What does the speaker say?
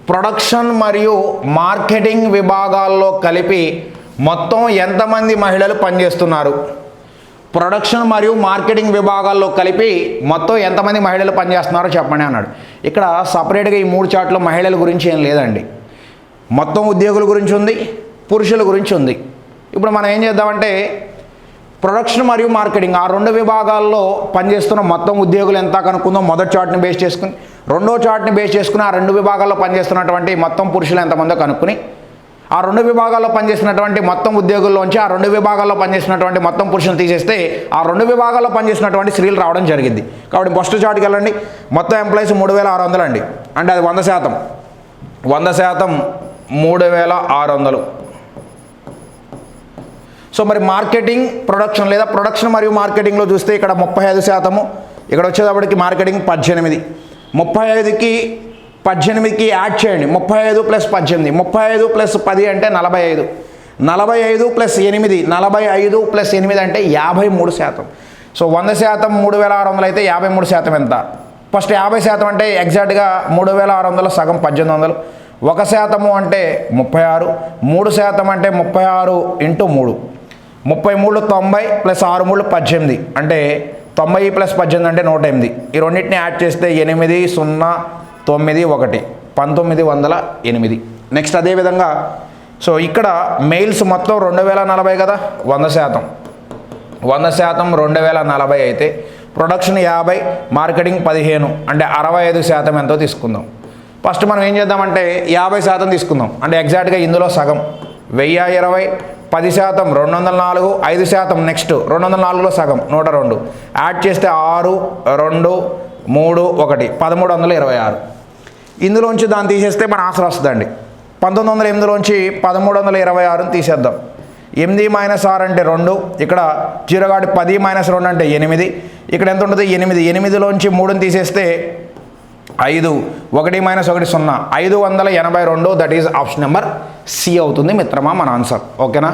Production మరియు marketing విభాగాల్లో కలిపి మొత్తం ఎంతమంది మహిళలు పనిచేస్తున్నారు? ప్రొడక్షన్ మరియు మార్కెటింగ్ విభాగాల్లో కలిపి మొత్తం ఎంతమంది మహిళలు పనిచేస్తున్నారో చెప్పండి అన్నాడు. ఇక్కడ సపరేట్గా ఈ 3 చార్ట్లో మహిళల గురించి ఏం లేదండి. మొత్తం ఉద్యోగుల గురించి ఉంది, పురుషుల గురించి ఉంది. ఇప్పుడు మనం ఏం చేద్దామంటే ప్రొడక్షన్ మరియు మార్కెటింగ్ ఆ 2 విభాగాల్లో పనిచేస్తున్న మొత్తం ఉద్యోగులు ఎంత కనుక్కుందాం. మొదటి చార్ట్ని బేస్ చేసుకుని, రెండో చార్ట్ని బేస్ చేసుకుని ఆ 2 విభాగాల్లో పనిచేస్తున్నటువంటి మొత్తం పురుషులు ఎంతమందో కనుక్కుని, ఆ 2 విభాగాల్లో పనిచేసినటువంటి మొత్తం ఉద్యోగుల్లోంచి ఆ 2 విభాగాల్లో పనిచేసినటువంటి మొత్తం పురుషులు తీసేస్తే ఆ 2 విభాగాల్లో పనిచేసినటువంటి స్త్రీలు రావడం జరిగింది. కాబట్టి ఫస్ట్ చార్ట్కి వెళ్ళండి. మొత్తం ఎంప్లాయీస్ 3600 అండి, అంటే అది 100%. 100% 3600. సో మరి మార్కెటింగ్ ప్రొడక్షన్ లేదా ప్రొడక్షన్ మరియు మార్కెటింగ్లో చూస్తే ఇక్కడ 35%, ఇక్కడ వచ్చేటప్పటికి మార్కెటింగ్ 18. 35కి 18కి యాడ్ చేయండి. 35 + 18, 35 + 10 అంటే 45. 45 + 8, 45 + 8 అంటే 53%. సో 100% 3600 అయితే 53% ఎంత? ఫస్ట్ 50% అంటే ఎగ్జాక్ట్గా 3600 సగం 1800. 1% అంటే 36, 3% అంటే 36 × 3. 33 90 + 6 3 18 అంటే 90 + 18 అంటే 108. ఈ రెండింటిని యాడ్ చేస్తే 8 0 9 1 1908. నెక్స్ట్ అదేవిధంగా సో ఇక్కడ మెయిల్స్ మొత్తం 2040 కదా, 100%. 100% 2040 అయితే ప్రొడక్షన్ 50, మార్కెటింగ్ 15 అంటే 65% ఎంతో తీసుకుందాం. ఫస్ట్ మనం ఏం చేద్దామంటే 50% తీసుకుందాం. అంటే ఎగ్జాక్ట్గా ఇందులో సగం 1020, 10% 204, 5% నెక్స్ట్ 204లో సగం 102 యాడ్ చేస్తే 6 2 3 1 1326. ఇందులోంచి దాన్ని తీసేస్తే మన ఆన్సర్ వస్తుందండి. 1908లోంచి 1326ని తీసేద్దాం. 8 - 6 అంటే 2, ఇక్కడ 0 కాబట్టి 10 - 2 అంటే 8. ఇక్కడ ఎంత ఉంటుంది? 8. 8లోంచి 3ని తీసేస్తే 5, 1 - 1 0, 582. That is option number C అవుతుంది మిత్రమా మన ఆన్సర్. ఓకేనా?